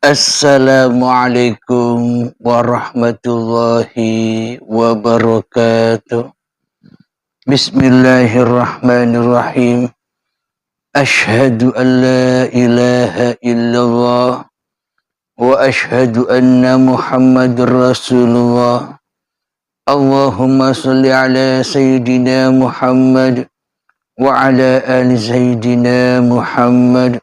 Assalamualaikum warahmatullahi wabarakatuh. Bismillahirrahmanirrahim. Ashhadu an la ilaha illallah wa ashhadu anna Muhammadur Rasulullah. Allahumma salli ala Sayyidina Muhammad wa ala ali Sayyidina Muhammad.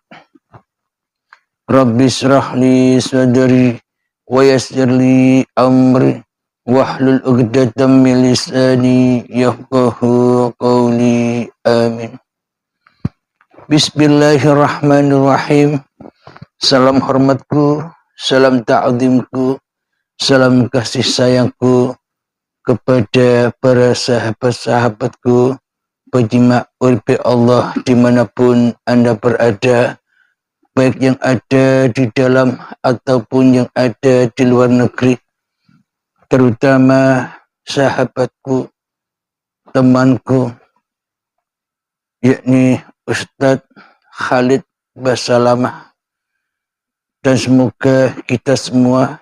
Rabbi shrah li sadri wa yassir li amri wahlul 'uqdatam min lisani yafqahu qawli. Amin. Bismillahirrahmanirrahim. Salam hormatku, salam ta'zimku, salam kasih sayangku kepada para sahabat-sahabatku, pejimak urbi Allah dimanapun Anda berada, baik yang ada di dalam ataupun yang ada di luar negeri, terutama sahabatku, temanku, yakni Ustadz Khalid Basalamah, dan semoga kita semua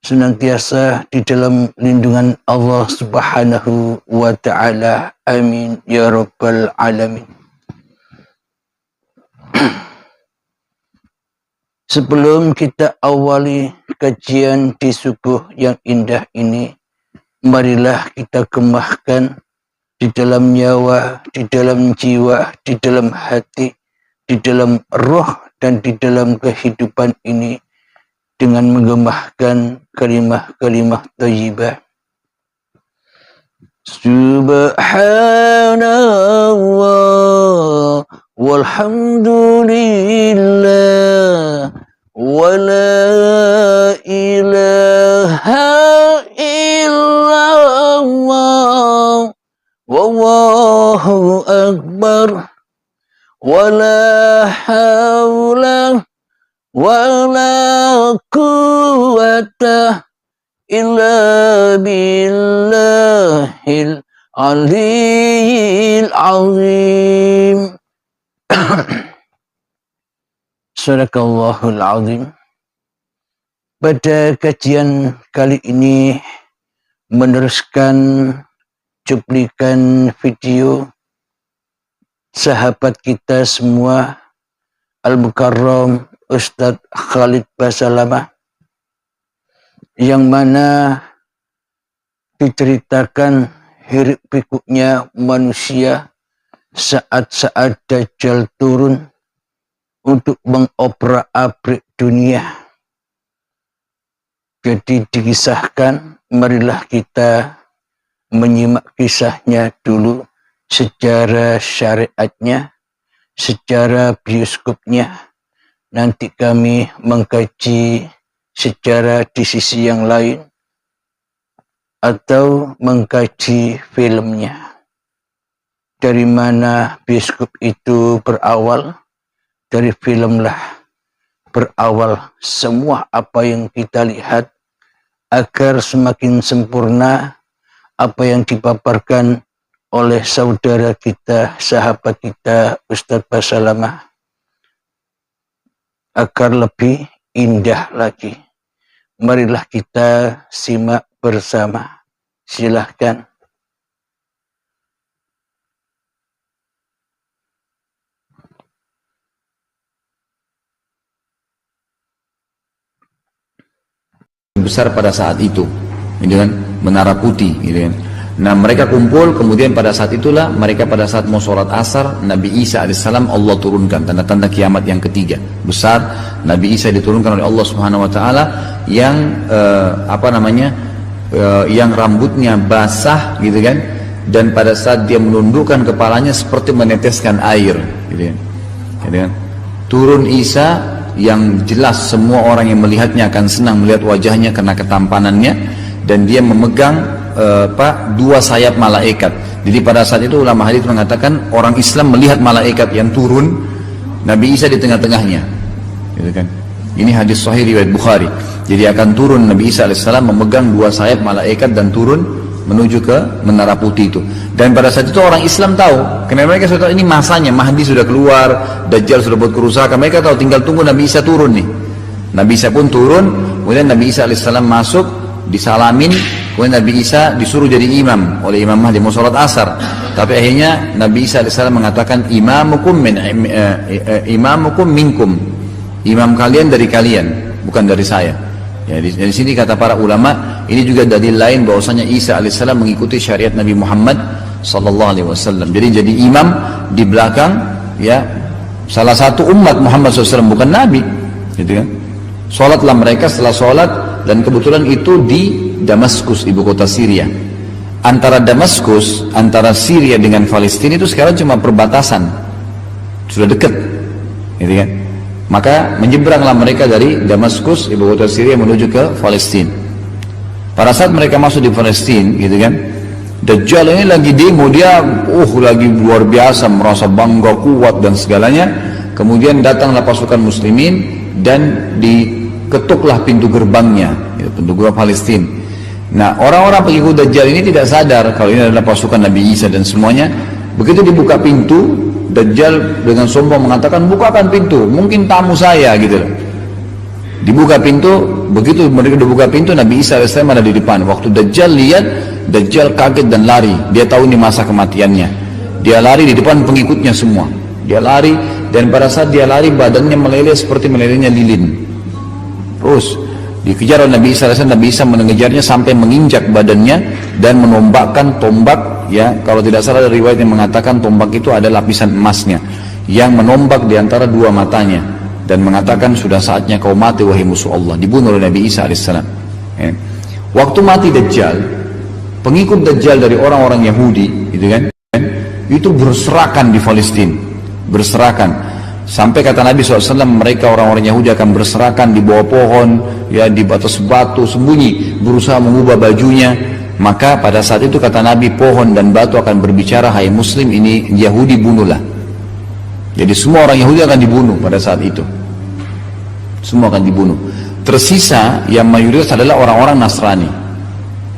senantiasa di dalam lindungan Allah Subhanahu wa Ta'ala. Amin ya Rabbal Alamin. Sebelum kita awali kajian di subuh yang indah ini, marilah kita gemahkan di dalam nyawa, di dalam jiwa, di dalam hati, di dalam roh, dan di dalam kehidupan ini dengan menggemahkan kalimah-kalimah thayyibah. Subhanallah walhamdulillah wa la ilaha illallah wallahu akbar wa la hawla wa la quwwata illa billahil aliyyil azim. Sadaqallahul azim. Pada kajian kali ini meneruskan cuplikan video sahabat kita semua, Al-Mukarram Ustadz Khalid Basalamah, yang mana diceritakan hiruk pikuknya manusia saat-saat Dajjal turun untuk mengobrak-abrik dunia. Jadi dikisahkan, marilah kita menyimak kisahnya dulu secara syariatnya, secara bioskopnya. Nanti kami mengkaji secara di sisi yang lain atau mengkaji filmnya. Dari mana bioskop itu berawal? Dari filmlah berawal semua apa yang kita lihat, agar semakin sempurna apa yang dipaparkan oleh saudara kita, sahabat kita Ustadz Basalamah, agar lebih indah lagi. Marilah kita simak bersama. Silahkan. Besar pada saat itu, gitu kan, menara putih, gitu kan. Nah, mereka kumpul, kemudian pada saat itulah mereka pada saat mau sholat asar, Nabi Isa alaihissalam Allah turunkan, tanda-tanda kiamat yang ketiga besar. Nabi Isa diturunkan oleh Allah Subhanahu Wa Taala yang yang rambutnya basah, gitu kan, dan pada saat dia menundukkan kepalanya seperti meneteskan air, gitu kan. Turun Isa yang jelas semua orang yang melihatnya akan senang melihat wajahnya karena ketampanannya, dan dia memegang dua sayap malaikat. Jadi pada saat itu ulama hadis mengatakan orang Islam melihat malaikat yang turun, Nabi Isa di tengah-tengahnya, gitu kan. Ini hadis sahih riwayat Bukhari. Jadi akan turun Nabi Isa alaihissalam memegang dua sayap malaikat dan turun menuju ke menara putih itu. Dan pada saat itu orang Islam tahu, karena mereka sudah tahu ini masanya, Mahdi sudah keluar, Dajjal sudah buat kerusakan. Mereka tahu tinggal tunggu Nabi Isa turun nih. Nabi Isa pun turun, kemudian Nabi Isa alaihissalam masuk, disalamin, kemudian Nabi Isa disuruh jadi imam oleh Imam Mahdi mau sholat asar. Tapi akhirnya Nabi Isa alaihissalam mengatakan imamukum minkum, imam kalian dari kalian, bukan dari saya. Ya, di sini kata para ulama, ini juga dalil lain bahwasanya Isa alaihissalam mengikuti syariat Nabi Muhammad sallallahu alaihi wasallam. Jadi imam di belakang, ya, salah satu umat Muhammad SAW, bukan Nabi, gitu kan. Sholatlah mereka, setelah sholat, dan kebetulan itu di Damaskus, ibu kota Syria. Antara Damaskus, antara Syria dengan Palestina itu sekarang cuma perbatasan, sudah dekat, gitu kan. Maka menyeberanglah mereka dari Damaskus, ibu kota Syria, menuju ke Palestina. Pada saat mereka masuk di Palestina, gitu kan, Dajjal ini lagi demo, dia lagi luar biasa, merasa bangga, kuat dan segalanya. Kemudian datanglah pasukan muslimin dan diketuklah pintu gerbangnya, ya, pintu gerbang Palestina. Nah, orang-orang pengikut Dajjal ini tidak sadar kalau ini adalah pasukan Nabi Isa dan semuanya. Begitu dibuka pintu, Dajjal dengan sombong mengatakan, bukakan pintu, mungkin tamu saya, gitu loh. Dibuka pintu, begitu mereka dibuka pintu, Nabi Isa AS ada di depan. Waktu Dajjal lihat, Dajjal kaget dan lari. Dia tahu ini masa kematiannya. Dia lari di depan pengikutnya semua. Dia lari, dan pada saat dia lari badannya meleleh seperti melelehnya lilin. Terus dikejar oleh Nabi Isa AS. Nabi Isa mengejarnya sampai menginjak badannya dan menombakkan tombak. Ya, kalau tidak salah ada riwayat yang mengatakan tombak itu ada lapisan emasnya yang menombak di antara dua matanya. Dan mengatakan sudah saatnya kau mati wahai musuh Allah. Dibunuh oleh Nabi Isa AS. Ya. Waktu mati Dajjal, pengikut Dajjal dari orang-orang Yahudi, gitu kan, itu berserakan di Palestina, berserakan. Sampai kata Nabi SAW, mereka orang-orang Yahudi akan berserakan di bawah pohon, ya, di atas batu, sembunyi, berusaha mengubah bajunya. Maka pada saat itu kata Nabi, pohon dan batu akan berbicara, hai Muslim, ini Yahudi, bunuhlah. Jadi semua orang Yahudi akan dibunuh pada saat itu. Semua akan dibunuh. Tersisa yang mayoritas adalah orang-orang Nasrani.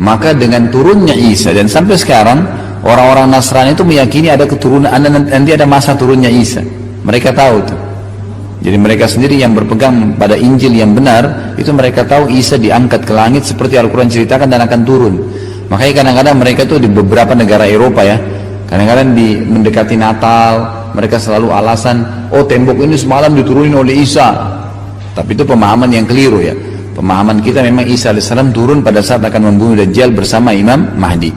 Maka dengan turunnya Isa, dan sampai sekarang orang-orang Nasrani itu meyakini ada keturunan, nanti ada masa turunnya Isa. Mereka tahu itu. Jadi mereka sendiri yang berpegang pada Injil yang benar, itu mereka tahu Isa diangkat ke langit seperti Al-Quran ceritakan dan akan turun. Makanya kadang-kadang mereka itu di beberapa negara Eropa, ya, kadang-kadang mendekati Natal, mereka selalu alasan, oh tembok ini semalam diturunin oleh Isa. Tapi itu pemahaman yang keliru, ya. Pemahaman kita memang Isa AS turun pada saat akan membunuh Dajjal bersama Imam Mahdi.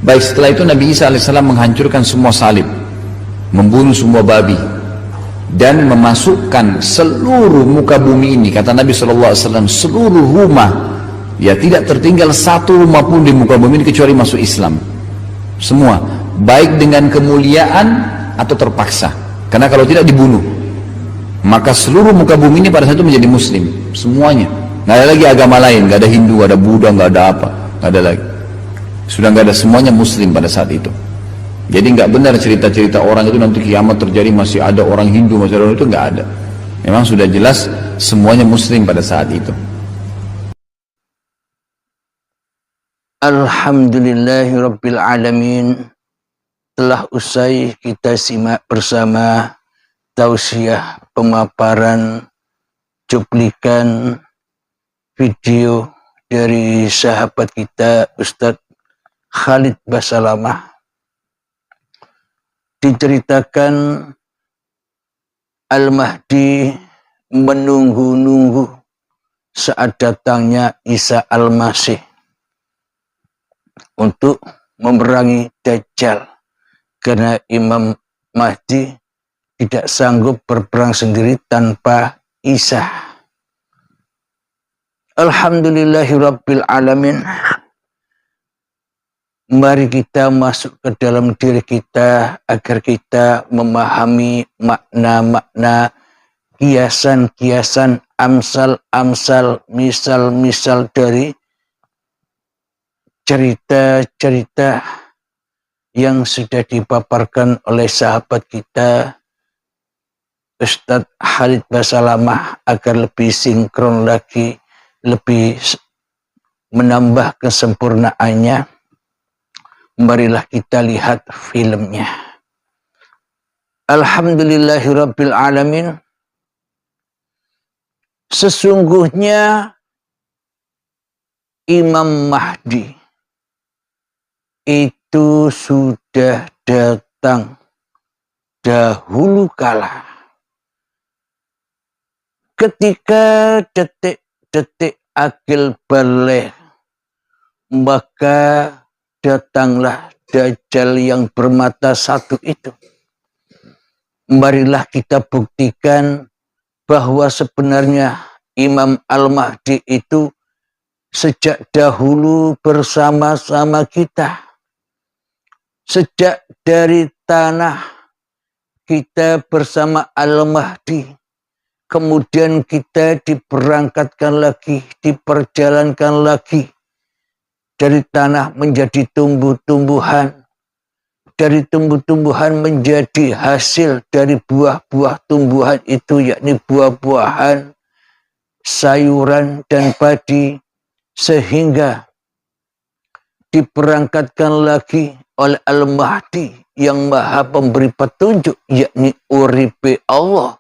Baik, setelah itu Nabi Isa AS menghancurkan semua salib, membunuh semua babi, dan memasukkan seluruh muka bumi ini, kata Nabi SAW, seluruh rumah, ya, tidak tertinggal satu rumah pun di muka bumi ini kecuali masuk Islam. Semua, baik dengan kemuliaan atau terpaksa, karena kalau tidak dibunuh. Maka seluruh muka bumi ini pada saat itu menjadi Muslim, semuanya. Nggak ada lagi agama lain, nggak ada Hindu, nggak ada Buddha, nggak ada apa, nggak ada lagi. Sudah nggak ada, semuanya Muslim pada saat itu. Jadi nggak benar cerita-cerita orang itu nanti kiamat terjadi masih ada orang Hindu, masih ada orang itu, nggak ada. Memang sudah jelas semuanya Muslim pada saat itu. Alhamdulillahirabbil alamin. Telah usai kita simak bersama tausiah pemaparan cuplikan video dari sahabat kita Ustadz Khalid Basalamah. Diceritakan Al-Mahdi menunggu-nunggu saat datangnya Isa Al-Masih untuk memerangi Dajjal, karena Imam Mahdi tidak sanggup berperang sendiri tanpa Isa. Alhamdulillahirabbil alamin. Mari kita masuk ke dalam diri kita agar kita memahami makna-makna, kiasan-kiasan, amsal-amsal, misal-misal dari cerita-cerita yang sudah dipaparkan oleh sahabat kita Ustadz Khalid Basalamah agar lebih sinkron lagi, lebih menambah kesempurnaannya. Marilah kita lihat filmnya. Alhamdulillahirabbil alamin. Sesungguhnya Imam Mahdi itu sudah datang dahulu kala. Ketika detik-detik akil balik, maka datanglah Dajjal yang bermata satu itu. Marilah kita buktikan bahwa sebenarnya Imam Al-Mahdi itu sejak dahulu bersama-sama kita. Sejak dari tanah kita bersama Al-Mahdi, kemudian kita diberangkatkan lagi, diperjalankan lagi dari tanah menjadi tumbuh-tumbuhan, dari tumbuh-tumbuhan menjadi hasil dari buah-buah tumbuhan itu, yakni buah-buahan, sayuran dan padi, sehingga diberangkatkan lagi oleh Al-Mahdi yang maha pemberi petunjuk, yakni uripe Allah,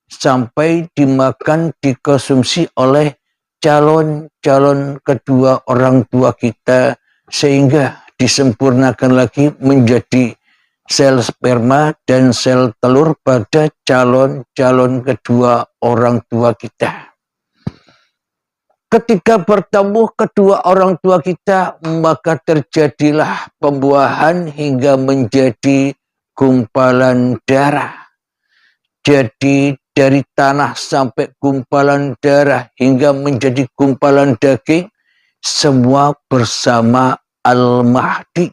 sampai dimakan, dikonsumsi oleh calon-calon kedua orang tua kita, sehingga disempurnakan lagi menjadi sel sperma dan sel telur pada calon-calon kedua orang tua kita. Ketika bertemu kedua orang tua kita, maka terjadilah pembuahan hingga menjadi gumpalan darah. Jadi dari tanah sampai gumpalan darah hingga menjadi gumpalan daging, semua bersama Al-Mahdi.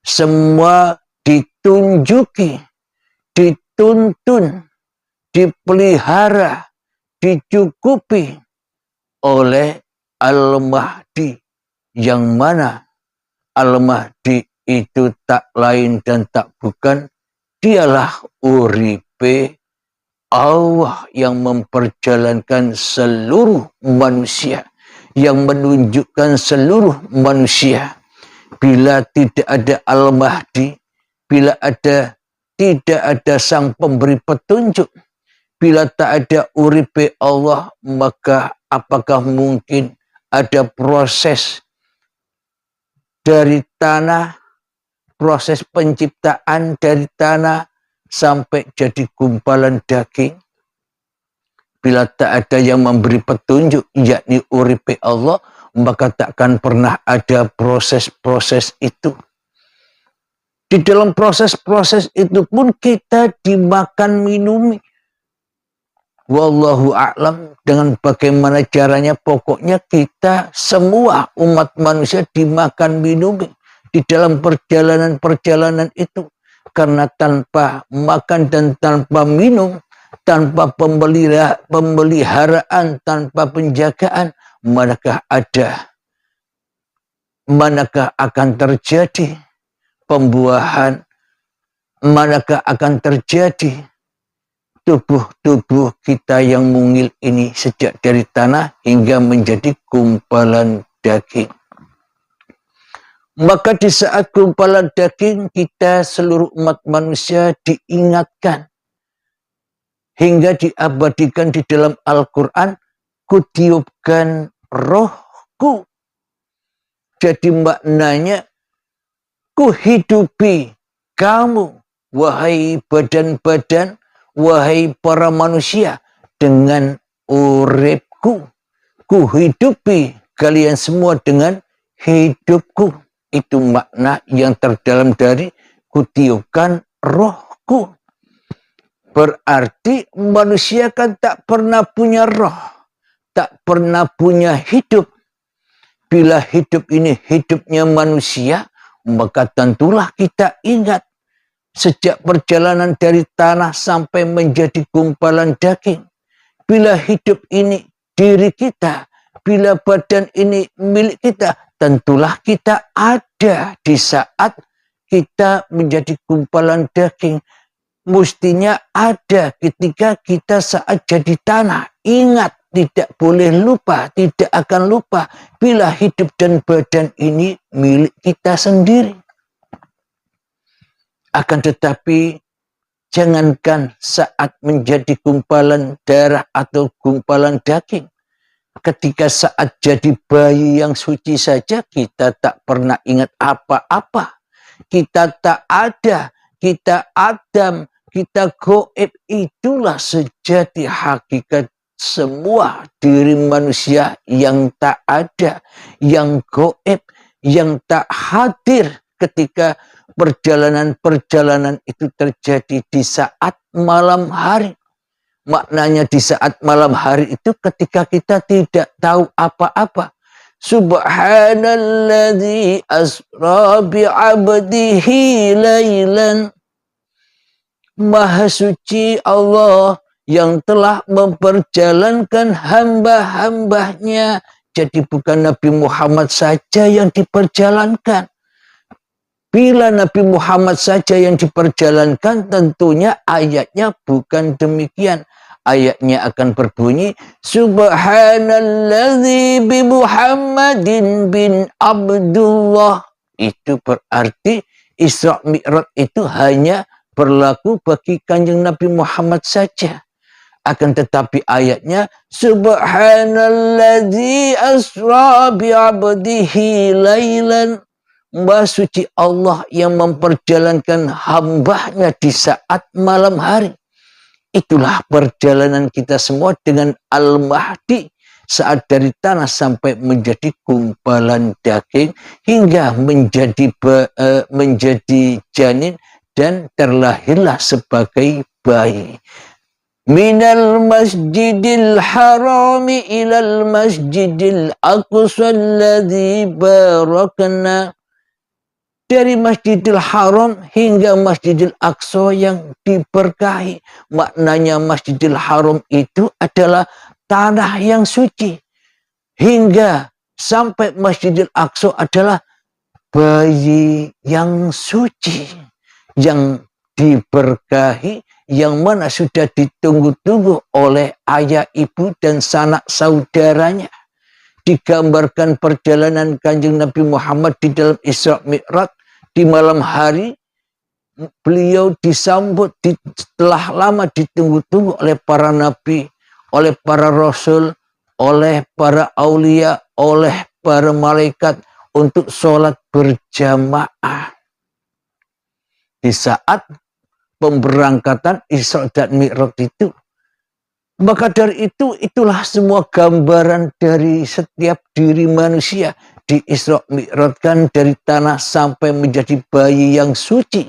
Semua ditunjuki, dituntun, dipelihara, dicukupi oleh Al-Mahdi, yang mana Al-Mahdi itu tak lain dan tak bukan, dialah uripe Allah yang memperjalankan seluruh manusia, yang menunjukkan seluruh manusia. Bila tidak ada Al-Mahdi, bila tidak ada sang pemberi petunjuk, bila tak ada uripe Allah, maka apakah mungkin ada proses dari tanah, proses penciptaan dari tanah sampai jadi gumpalan daging? Bila tak ada yang memberi petunjuk, yakni uripe Allah, maka takkan pernah ada proses-proses itu. Di dalam proses-proses itu pun kita dimakan minumi. Wallahu a'lam dengan bagaimana caranya, pokoknya kita semua umat manusia dimakan minumi di dalam perjalanan-perjalanan itu. Karena tanpa makan dan tanpa minum, tanpa pemeliharaan, tanpa penjagaan, manakah akan terjadi pembuahan, manakah akan terjadi tubuh-tubuh kita yang mungil ini sejak dari tanah hingga menjadi gumpalan daging. Maka di saat gumpalan daging, kita seluruh umat manusia diingatkan hingga diabadikan di dalam Al-Quran, kutiupkan rohku. Jadi maknanya, kuhidupi kamu, wahai badan-badan, wahai para manusia, dengan uripku. Kuhidupi kalian semua dengan hidupku. Itu makna yang terdalam dari kutiupkan rohku. Berarti manusia kan tak pernah punya roh, tak pernah punya hidup. Bila hidup ini hidupnya manusia, maka tentulah kita ingat sejak perjalanan dari tanah sampai menjadi gumpalan daging. Bila hidup ini diri kita, bila badan ini milik kita, tentulah kita ada di saat kita menjadi gumpalan daging. Mestinya ada ketika kita saat jadi tanah. Ingat, tidak boleh lupa, tidak akan lupa bila hidup dan badan ini milik kita sendiri. Akan tetapi Jangankan saat menjadi gumpalan darah atau gumpalan daging. Ketika saat jadi bayi yang suci saja kita tak pernah ingat apa-apa. Kita tak ada, kita Adam, kita goib. Itulah sejati hakikat semua diri manusia yang tak ada, yang goib, yang tak hadir ketika perjalanan-perjalanan itu terjadi di saat malam hari. Maknanya di saat malam hari itu ketika kita tidak tahu apa-apa. Subhanalladzi asra bi'abdihi laylan. Maha suci Allah yang telah memperjalankan hamba-hambanya. Jadi bukan Nabi Muhammad saja yang diperjalankan. Bila Nabi Muhammad saja yang diperjalankan, tentunya ayatnya bukan demikian. Ayatnya akan berbunyi, Subhanalladzi bi Muhammadin bin Abdullah. Itu berarti Isra Mi'raj itu hanya berlaku bagi Kanjeng Nabi Muhammad saja. Akan tetapi ayatnya, Subhanalladzi asra bi 'abdihi lailan. Maha suci Allah yang memperjalankan hambanya di saat malam hari. Itulah perjalanan kita semua dengan Al-Mahdi. Saat dari tanah sampai menjadi gumpalan daging. Hingga menjadi janin. Dan terlahirlah sebagai bayi. Minal masjidil harami ilal masjidil aqsa alladhi barakna. Dari Masjidil Haram hingga Masjidil Aqsa yang diberkahi. Maknanya Masjidil Haram itu adalah tanah yang suci. Hingga sampai Masjidil Aqsa adalah bayi yang suci. Yang diberkahi, yang mana sudah ditunggu-tunggu oleh ayah, ibu, dan sanak saudaranya. Digambarkan perjalanan Kanjeng Nabi Muhammad di dalam Isra Mi'raj. Di malam hari beliau disambut setelah lama ditunggu-tunggu oleh para nabi, oleh para rasul, oleh para aulia, oleh para malaikat untuk sholat berjamaah. Di saat pemberangkatan Isra dan Mi'raj itu. Maka dari itu, itulah semua gambaran dari setiap diri manusia. Di Isra Mi'rajkan dari tanah sampai menjadi bayi yang suci.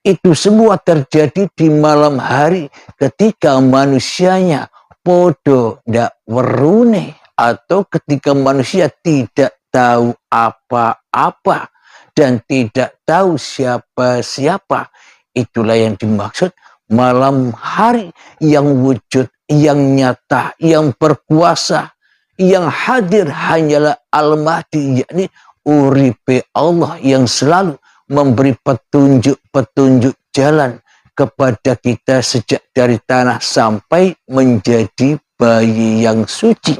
Itu semua terjadi di malam hari ketika manusianya podo ndak werune. Atau ketika manusia tidak tahu apa-apa dan tidak tahu siapa-siapa. Itulah yang dimaksud malam hari yang wujud, yang nyata, yang berkuasa, yang hadir hanyalah Al-Mahdi, yakni uripe Allah yang selalu memberi petunjuk-petunjuk jalan kepada kita sejak dari tanah sampai menjadi bayi yang suci.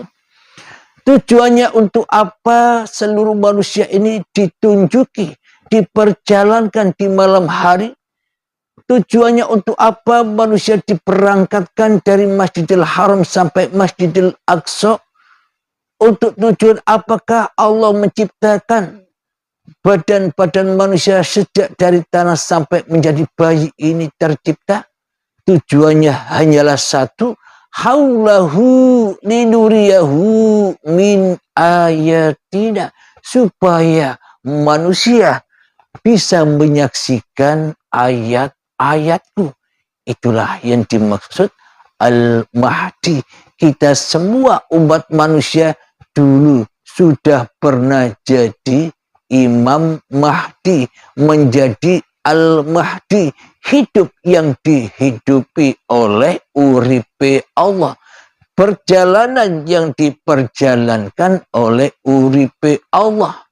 Tujuannya untuk apa seluruh manusia ini ditunjuki, diperjalankan di malam hari? Tujuannya untuk apa manusia diperangkatkan dari Masjidil Haram sampai Masjidil Aqsa? Untuk tujuan apakah Allah menciptakan badan-badan manusia sejak dari tanah sampai menjadi bayi ini tercipta? Tujuannya hanyalah satu, haulahu linuriyahu min ayatina, supaya manusia bisa menyaksikan ayat-ayatku. Itulah yang dimaksud Al-Mahdi. Kita semua umat manusia dulu sudah pernah jadi Imam Mahdi, menjadi Al-Mahdi, hidup yang dihidupi oleh uripe Allah, perjalanan yang diperjalankan oleh uripe Allah,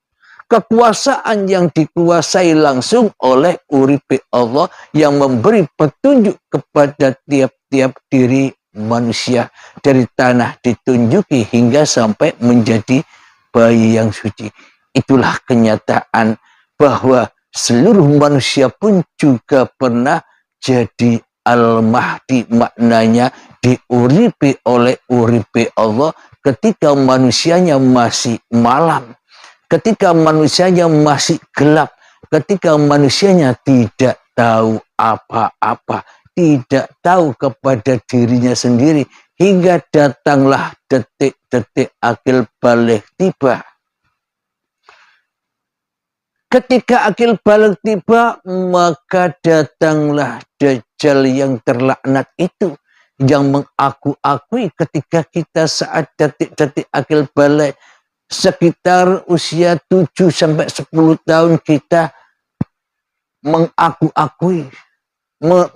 kekuasaan yang dikuasai langsung oleh uripe Allah yang memberi petunjuk kepada tiap-tiap diri manusia dari tanah ditunjuki hingga sampai menjadi bayi yang suci. Itulah kenyataan bahwa seluruh manusia pun juga pernah jadi Al-Mahdi maknanya diuripi oleh uripi Allah ketika manusianya masih malam, ketika manusianya masih gelap, ketika manusianya tidak tahu apa-apa, tidak tahu kepada dirinya sendiri, hingga datanglah detik-detik akil balik tiba. Ketika akil balik tiba, maka datanglah Dajjal yang terlaknat itu, yang mengaku-akui ketika kita saat detik-detik akil balik sekitar usia 7-10 tahun, kita mengaku-akui,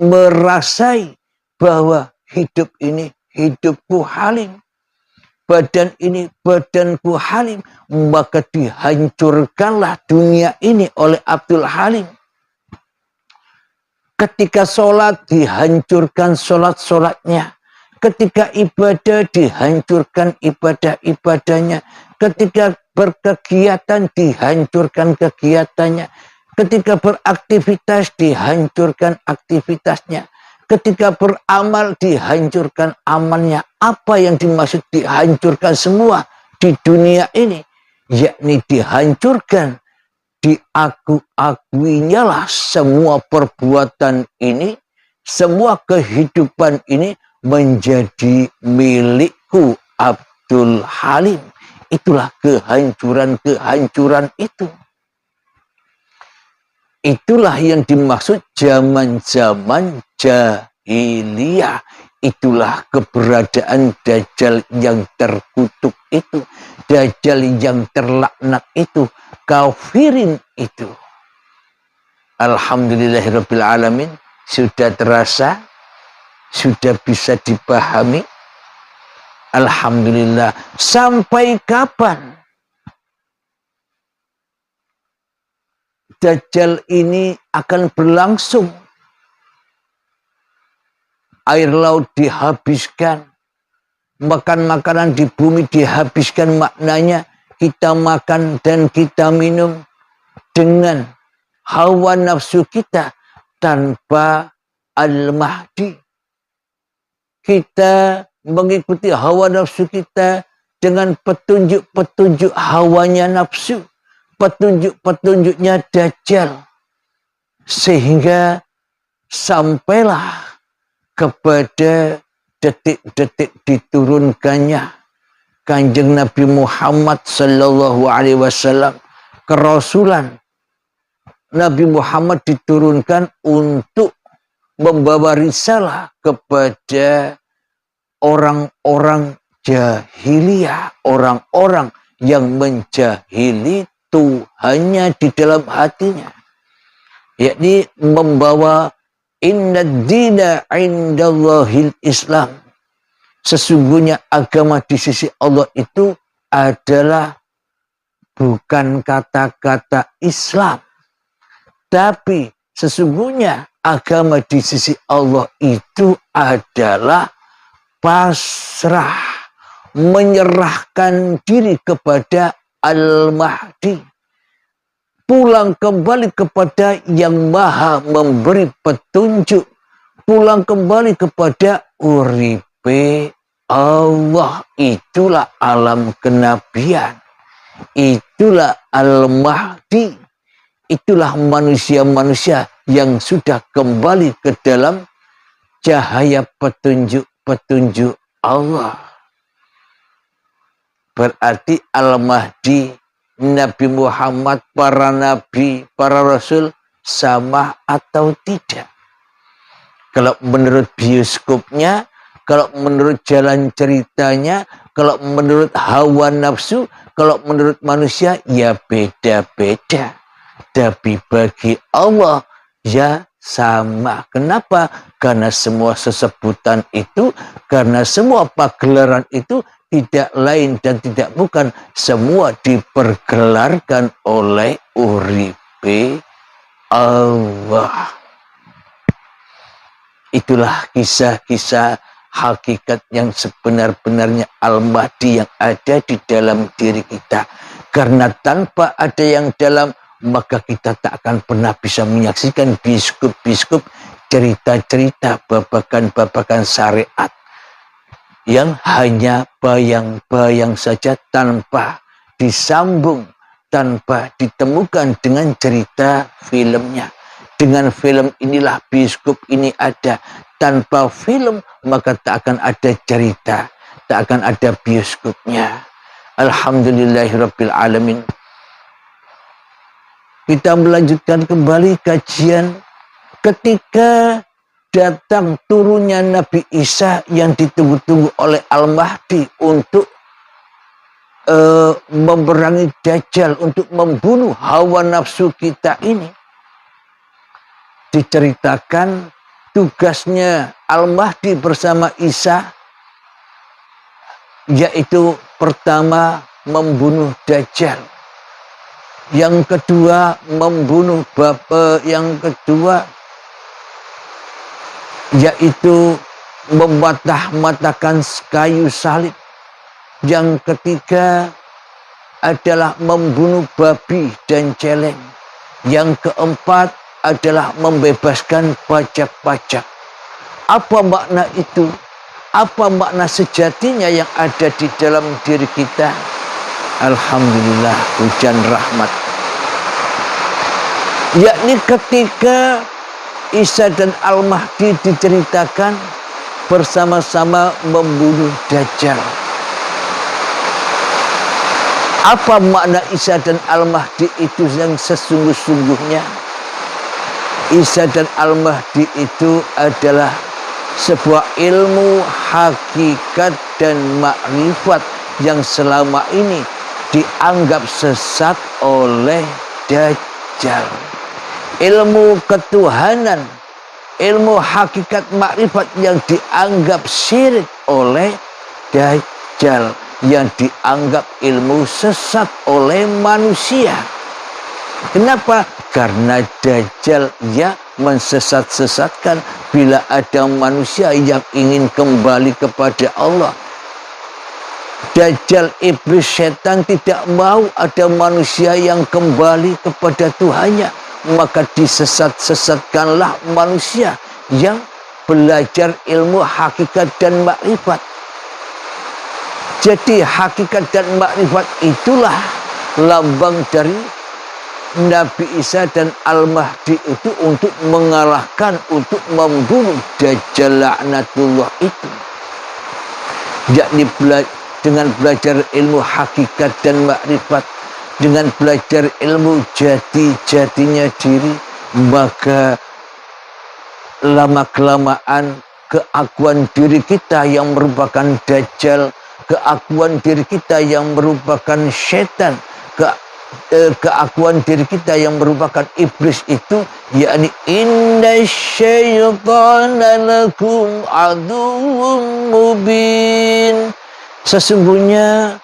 merasai bahwa hidup ini hidupku halim, badan ini badanku halim, maka dihancurkanlah dunia ini oleh Abdul Halim. Ketika sholat dihancurkan sholat-sholatnya, ketika ibadah dihancurkan ibadah-ibadahnya, ketika berkegiatan dihancurkan kegiatannya, ketika beraktivitas dihancurkan aktivitasnya, ketika beramal dihancurkan amalnya. Apa yang dimaksud dihancurkan semua di dunia ini? Yakni dihancurkan, diaku-akuinya lah semua perbuatan ini, semua kehidupan ini menjadi milikku Abdul Halim. Itulah kehancuran-kehancuran itu. Itulah yang dimaksud zaman-zaman jahiliyah. Itulah keberadaan Dajjal yang terkutuk itu, Dajjal yang terlaknat itu, kafirin itu. Alhamdulillahirabbil alamin, sudah terasa, sudah bisa dipahami. Alhamdulillah. Sampai kapan Dajjal ini akan berlangsung? Air laut dihabiskan, makan makanan di bumi dihabiskan, maknanya kita makan dan kita minum dengan hawa nafsu kita tanpa Al-Mahdi. Kita mengikuti hawa nafsu kita dengan petunjuk-petunjuk hawanya nafsu, petunjuk-petunjuknya Dajjal, sehingga sampailah kepada detik-detik diturunkannya Kanjeng Nabi Muhammad sallallahu alaihi wasallam. Kerasulan Nabi Muhammad diturunkan untuk membawa risalah kepada orang-orang jahiliyah, orang-orang yang menjahili Tuhannya di dalam hatinya, yakni membawa inna dina indallahil Islam. Sesungguhnya agama di sisi Allah itu adalah bukan kata-kata Islam, tapi sesungguhnya agama di sisi Allah itu adalah pasrah, menyerahkan diri kepada Al-Mahdi, pulang kembali kepada yang maha memberi petunjuk, pulang kembali kepada uripe Allah. Itulah alam kenabian, itulah Al-Mahdi, itulah manusia-manusia yang sudah kembali ke dalam cahaya petunjuk-petunjuk Allah. Berarti Al-Mahdi, Nabi Muhammad, para nabi, para rasul sama atau tidak? Kalau menurut bioskopnya, kalau menurut jalan ceritanya, kalau menurut hawa nafsu, kalau menurut manusia, ya beda-beda. Tapi bagi Allah, ya sama. Kenapa? Karena semua sesebutan itu, karena semua pagelaran itu tidak lain dan tidak bukan, semua dipergelarkan oleh uripe Allah. Itulah kisah-kisah hakikat yang sebenar-benarnya Al-Mahdi yang ada di dalam diri kita. Karena tanpa ada yang dalam, maka kita tak akan pernah bisa menyaksikan biskup-biskup cerita-cerita babakan-babakan syariat yang hanya bayang-bayang saja tanpa disambung, tanpa ditemukan dengan cerita filmnya. Dengan film inilah bioskop ini ada. Tanpa film maka tak akan ada cerita, tak akan ada bioskopnya. Alhamdulillahirabbil alamin. Kita melanjutkan kembali kajian ketika datang turunnya Nabi Isa yang ditunggu-tunggu oleh Al-Mahdi untuk memerangi Dajjal, untuk membunuh hawa nafsu kita ini. Diceritakan tugasnya Al-Mahdi bersama Isa, yaitu pertama membunuh Dajjal, yang kedua membunuh yang kedua yaitu mematah-matahkan kayu salib, yang ketiga adalah membunuh babi dan celeng, yang keempat adalah membebaskan pajak-pajak. Apa makna itu? Apa makna sejatinya yang ada di dalam diri kita? Alhamdulillah, hujan rahmat. Yakni ketika Isa dan Al-Mahdi diceritakan bersama-sama membunuh Dajjal. Apa makna Isa dan Al-Mahdi itu yang sesungguh-sungguhnya? Isa dan Al-Mahdi itu adalah sebuah ilmu hakikat dan makrifat yang selama ini dianggap sesat oleh Dajjal. Ilmu ketuhanan, ilmu hakikat makrifat yang dianggap syirik oleh Dajjal, yang dianggap ilmu sesat oleh manusia. Kenapa? Karena Dajjal ya mensesat-sesatkan. Bila ada manusia yang ingin kembali kepada Allah, Dajjal, iblis, setan tidak mau ada manusia yang kembali kepada Tuhannya. Maka disesat-sesatkanlah manusia yang belajar ilmu hakikat dan makrifat. Jadi hakikat dan makrifat itulah lambang dari Nabi Isa dan Al-Mahdi itu untuk mengalahkan, untuk membunuh Dajjal laknatullah itu. Yakni dengan belajar ilmu hakikat dan makrifat, dengan belajar ilmu jati-jatinya diri, maka lama-kelamaan keakuan diri kita yang merupakan Dajjal, keakuan diri kita yang merupakan setan, keakuan diri kita yang merupakan iblis itu, yakni inna syaitana lakum aduwwum mubin. Sesungguhnya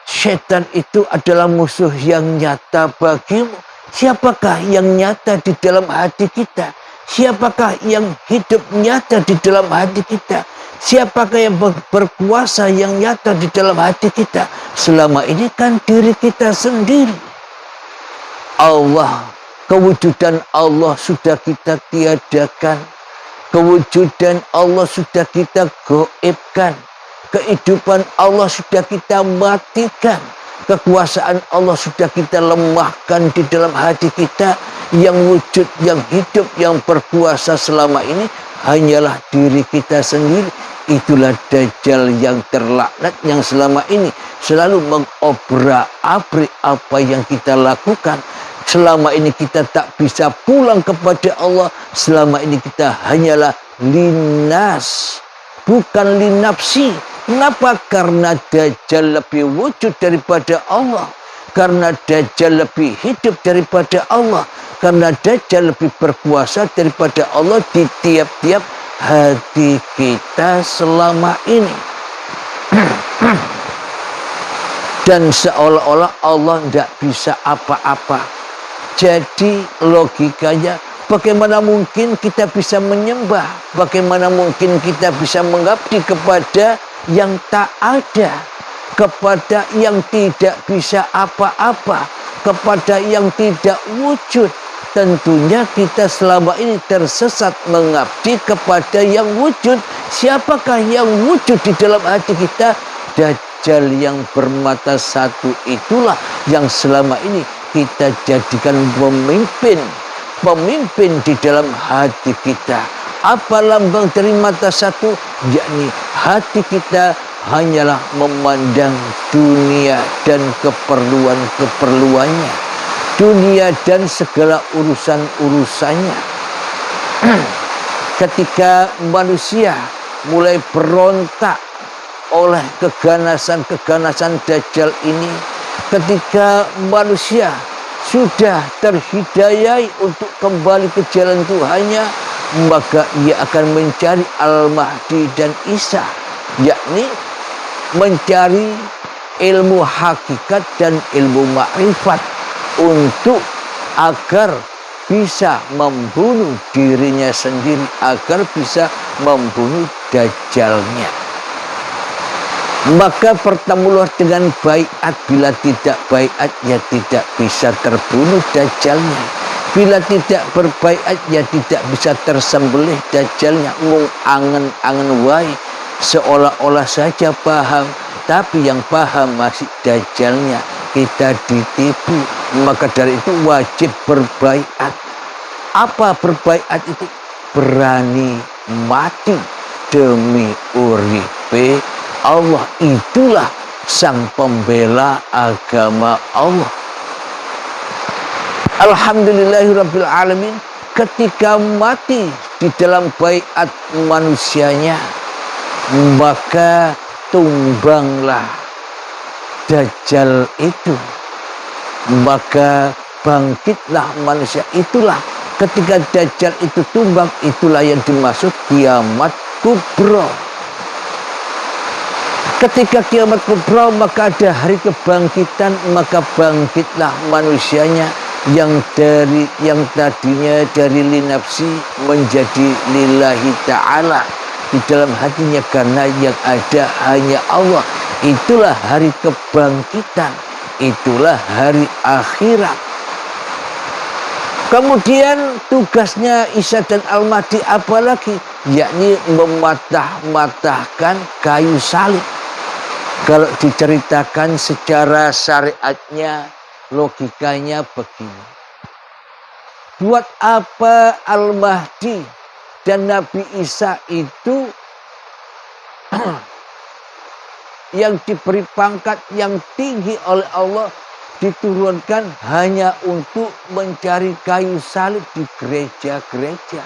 setan itu adalah musuh yang nyata bagimu. Siapakah yang nyata di dalam hati kita? Siapakah yang hidup nyata di dalam hati kita? Siapakah yang berkuasa yang nyata di dalam hati kita? Selama ini kan diri kita sendiri. Allah, kewujudan Allah sudah kita tiadakan. Kewujudan Allah sudah kita goibkan. Kehidupan Allah sudah kita matikan. Kekuasaan Allah sudah kita lemahkan di dalam hati kita. Yang wujud, yang hidup, yang berkuasa selama ini hanyalah diri kita sendiri. Itulah Dajjal yang terlaknat yang selama ini selalu mengobrak-abrik apa yang kita lakukan. Selama ini kita tak bisa pulang kepada Allah. Selama ini kita hanyalah linas, bukan linafsi. Kenapa? Karena Dajjal lebih wujud daripada Allah. Karena Dajjal lebih hidup daripada Allah. Karena Dajjal lebih berkuasa daripada Allah di tiap-tiap hati kita selama ini. Dan seolah-olah Allah tidak bisa apa-apa. Jadi logikanya, bagaimana mungkin kita bisa menyembah? Bagaimana mungkin kita bisa mengabdi kepada yang tak ada, kepada yang tidak bisa apa-apa, kepada yang tidak wujud, tentunya kita selama ini tersesat mengabdi kepada yang wujud. Siapakah yang wujud di dalam hati kita? Dajjal yang bermata satu itulah yang selama ini kita jadikan pemimpin di dalam hati kita. Apa lambang dari mata satu? Yakni hati kita hanyalah memandang dunia dan keperluan-keperluannya, dunia dan segala urusan-urusannya. Ketika manusia mulai berontak oleh keganasan-keganasan Dajjal ini, ketika manusia sudah terhidayai untuk kembali ke jalan Tuhannya, maka ia akan mencari Al-Mahdi dan Isa, yakni mencari ilmu hakikat dan ilmu makrifat untuk agar bisa membunuh dirinya sendiri, agar bisa membunuh Dajjalnya. Maka pertemulah dengan baiat. Bila tidak baiat, ya tidak bisa terbunuh Dajjalnya. Bila tidak berbaiat, ya tidak bisa tersembelih Dajjalnya. Mung angen-angen wae, seolah-olah saja paham, tapi yang paham masih Dajjalnya. Kita ditipu. Maka dari itu wajib berbaiat. Apa berbaiat itu? Berani mati demi uripe Allah. Itulah sang pembela agama Allah. Alhamdulillahirabbil alamin. Ketika mati di dalam baiat manusianya, maka tumbanglah Dajjal itu. Maka bangkitlah manusia. Itulah ketika Dajjal itu tumbang, itulah yang dimaksud kiamat kubra. Ketika kiamat kubra, maka ada hari kebangkitan, maka bangkitlah manusianya yang tadinya dari linafsi menjadi lillahi ta'ala di dalam hatinya, karena yang ada hanya Allah. Itulah hari kebangkitan, itulah hari akhirat. Kemudian tugasnya Isa dan Al-Mahdi apalagi? Yakni mematah-matahkan kayu salib. Kalau diceritakan secara syariatnya, logikanya begini. Buat apa Al-Mahdi dan Nabi Isa itu yang diberi pangkat yang tinggi oleh Allah diturunkan hanya untuk mencari kayu salib di gereja-gereja?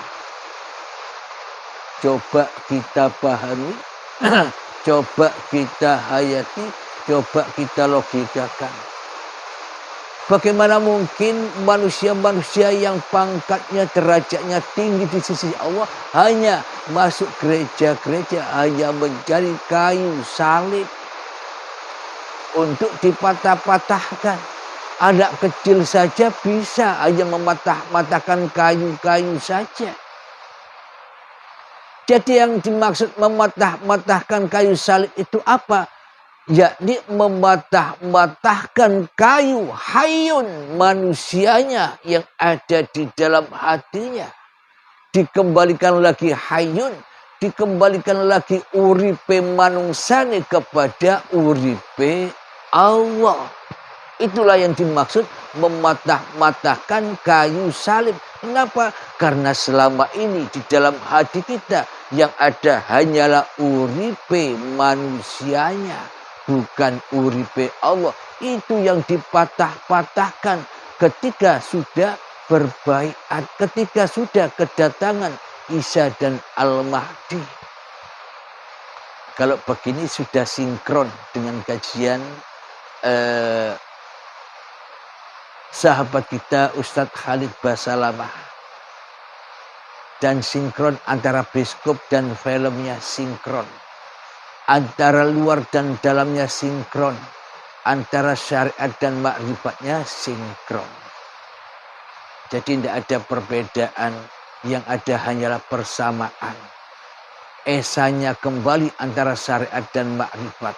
Coba kita pahami, coba kita hayati, coba kita logikakan. Bagaimana mungkin manusia-manusia yang pangkatnya, derajatnya tinggi di sisi Allah hanya masuk gereja-gereja, hanya mencari kayu salib untuk dipatah-patahkan. Anak kecil saja bisa hanya mematah-matahkan kayu-kayu saja. Jadi yang dimaksud mematah-matahkan kayu salib itu apa? Yakni mematah-matahkan kayu hayun manusianya yang ada di dalam hatinya. Dikembalikan lagi hayun, dikembalikan lagi uripe manungsane kepada uripe Allah. Itulah yang dimaksud mematah-matahkan kayu salib. Kenapa? Karena selama ini di dalam hati kita yang ada hanyalah uripe manusianya, bukan uripe Allah. Itu yang dipatah-patahkan ketika sudah berbaiat, ketika sudah kedatangan Isa dan Al-Mahdi. Kalau begini sudah sinkron dengan kajian sahabat kita Ustadz Khalid Basalamah, dan sinkron antara biskop dan filmnya sinkron, antara luar dan dalamnya sinkron, antara syariat dan makrifatnya sinkron. Jadi tidak ada perbedaan, yang ada hanyalah persamaan. Esanya kembali antara syariat dan makrifat.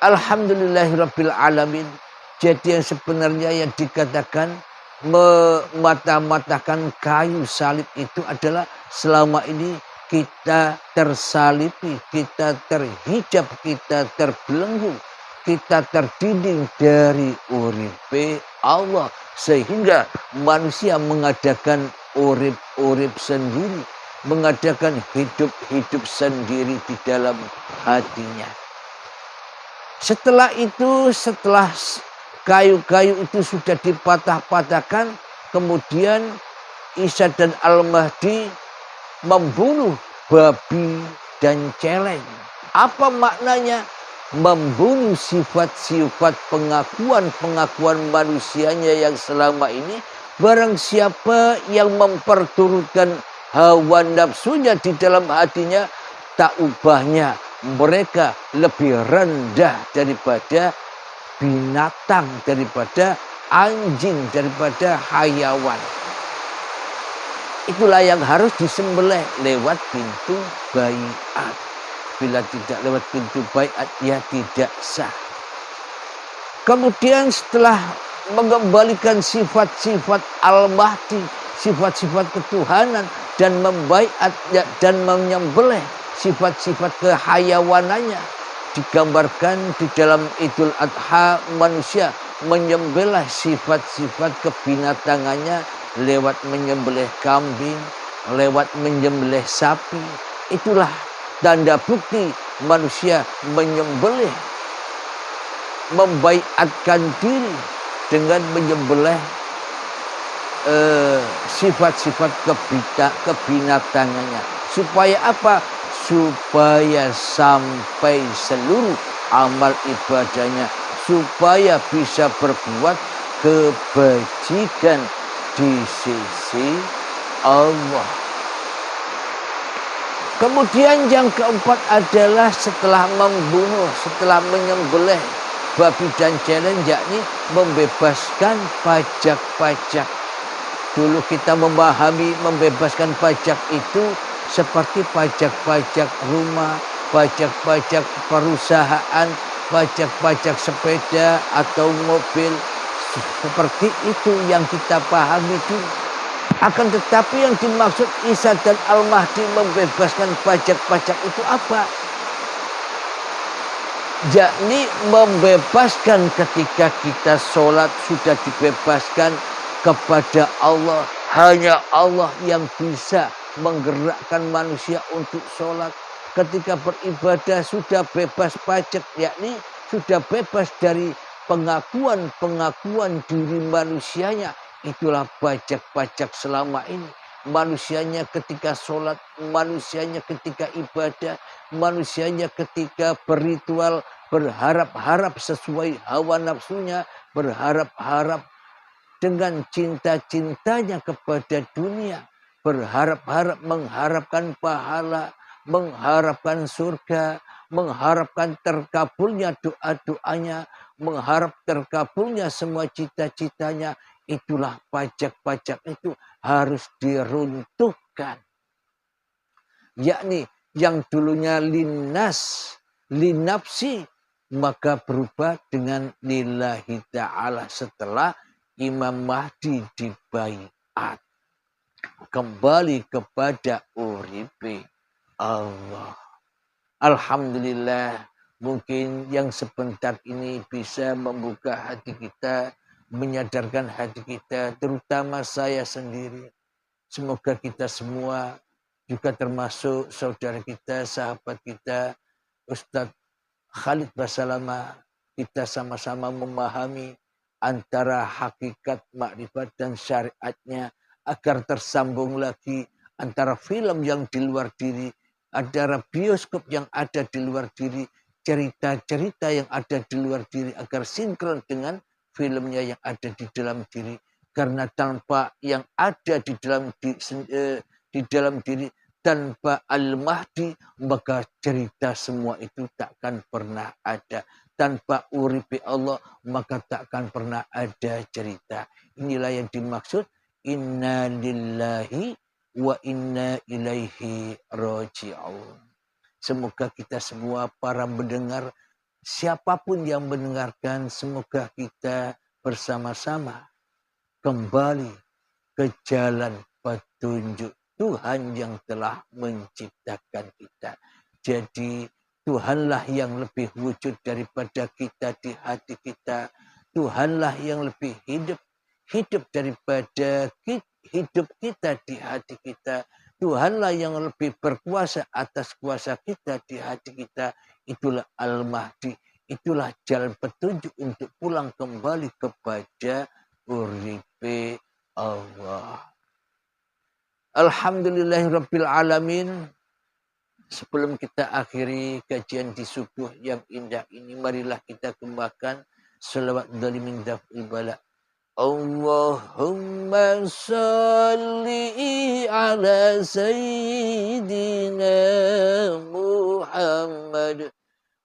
Alhamdulillahirabbil alamin. Jadi yang sebenarnya yang dikatakan memata-matakan kayu salib itu adalah selama ini kita tersalipi, kita terhijab, kita terbelenggu, kita terdidik dari uripe Allah. Sehingga manusia mengadakan urip-urip sendiri, mengadakan hidup-hidup sendiri di dalam hatinya. Setelah itu, setelah kayu-kayu itu sudah dipatah-patahkan, kemudian Isa dan Al-Mahdi membunuh babi dan celeng. Apa maknanya? Membunuh sifat-sifat pengakuan manusianya yang selama ini. Barang siapa yang memperturutkan hawa nafsunya di dalam hatinya, tak ubahnya mereka lebih rendah daripada binatang, daripada anjing, daripada hayawan. Itulah yang harus disembelih lewat pintu baiat. Bila tidak lewat pintu baiat, ya tidak sah. Kemudian setelah mengembalikan sifat-sifat Al-Mahdi, sifat-sifat ketuhanan, dan membaiat dan menyembelih sifat-sifat kehayawanannya, digambarkan di dalam Idul Adha manusia menyembelih sifat-sifat kebinatangannya lewat menyembelih kambing, lewat menyembelih sapi. Itulah tanda bukti manusia menyembelih, membaiatkan diri dengan menyembelih sifat-sifat kebinatangannya. Supaya apa? Supaya sampai seluruh amal ibadahnya, supaya bisa berbuat kebajikan di sisi Allah. Kemudian yang keempat adalah setelah membunuh, setelah menyembelih babi dan celeng, yakni membebaskan pajak-pajak. Dulu kita memahami membebaskan pajak itu seperti pajak-pajak rumah, pajak-pajak perusahaan, pajak-pajak sepeda atau mobil. Seperti itu yang kita pahami dulu. Akan tetapi yang dimaksud Isa dan Al-Mahdi membebaskan pajak-pajak itu apa? Yakni membebaskan ketika kita sholat sudah dibebaskan kepada Allah. Hanya Allah yang bisa menggerakkan manusia untuk sholat. Ketika beribadah sudah bebas pajak, yakni sudah bebas dari pengakuan diri manusianya. Itulah pajak-pajak selama ini. Manusianya ketika sholat, manusianya ketika ibadah, manusianya ketika berritual, berharap-harap sesuai hawa nafsunya, berharap-harap dengan cinta-cintanya kepada dunia, berharap-harap mengharapkan pahala, mengharapkan surga, mengharapkan terkabulnya doa-doanya, mengharap terkabulnya semua cita-citanya. Itulah pajak-pajak itu harus diruntuhkan. Yakni yang dulunya linnas, linafsi, maka berubah dengan lillahi ta'ala setelah Imam Mahdi dibaiat. Kembali kepada uripe Allah. Alhamdulillah, mungkin yang sebentar ini bisa membuka hati kita, menyadarkan hati kita, terutama saya sendiri. Semoga kita semua, juga termasuk saudara kita, sahabat kita, Ustadz Khalid Basalamah, kita sama-sama memahami antara hakikat makrifat dan syariatnya, agar tersambung lagi antara film yang di luar diri, antara bioskop yang ada di luar diri, cerita-cerita yang ada di luar diri, agar sinkron dengan filmnya yang ada di dalam diri. Karena tanpa yang ada di dalam diri, tanpa Al-Mahdi, maka cerita semua itu takkan pernah ada. Tanpa uripi Allah, maka takkan pernah ada cerita. Inilah yang dimaksud inna lillahi wa inna ilaihi raji'un. Semoga kita semua para mendengar, siapapun yang mendengarkan, semoga kita bersama-sama kembali ke jalan petunjuk Tuhan yang telah menciptakan kita. Jadi Tuhanlah yang lebih wujud daripada kita di hati kita. Tuhanlah yang lebih hidup daripada hidup kita di hati kita. Tuhanlah yang lebih berkuasa atas kuasa kita di hati kita. Itulah Al-Mahdi. Itulah jalan petunjuk untuk pulang kembali kepada uripe Allah. Alhamdulillahirabbil alamin. Sebelum kita akhiri kajian di subuh yang indah ini, marilah kita kembangkan selawat dalimin daf'il bala. Allahumma salli ala sayyidina Muhammad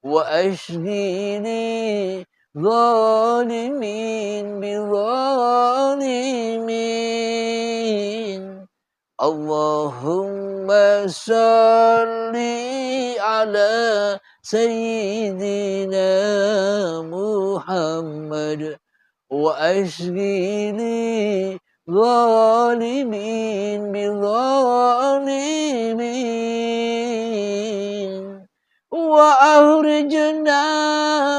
wa ashghini zalimin bi zalimin. Allahumma salli ala sayyidina Muhammad wa ashghini zalimin bi zalimin wa ahrijna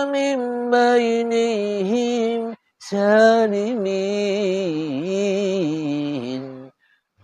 min bainihim salimin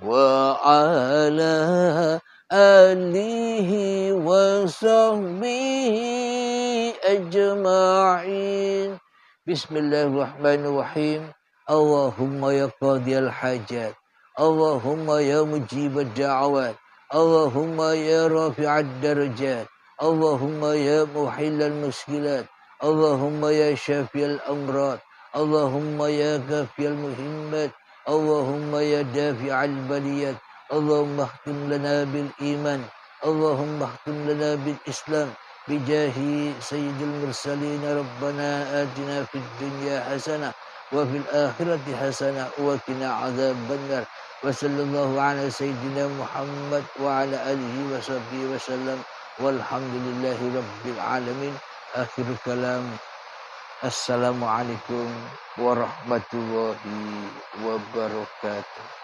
wa ala alihi wa sahbihi ajma'in. Bismillahirrahmanirrahim. Allahumma ya qadiyal hajat, Allahumma ya mujibad da'awat, Allahumma ya rafi'ad darajat, Allahumma ya muhillal muskilat, Allahumma ya syafiyal amrad, Allahumma ya kafiyal muhimmat, Allahumma ya dafi'al baliyat, Allahumma khtim lana bil iman, Allahumma khtim lana bil islam, bijahi sayyidil mursalin. Rabbana atina fid dunya hasanah wa fil akhirati hasanah wa qina adzabannar. Wa sallallahu ala sayyidina Muhammad wa ala alihi wa sahbihi wa sallam. Walhamdulillahi rabbil alamin. Akhir kalam. Assalamualaikum warahmatullahi wabarakatuh.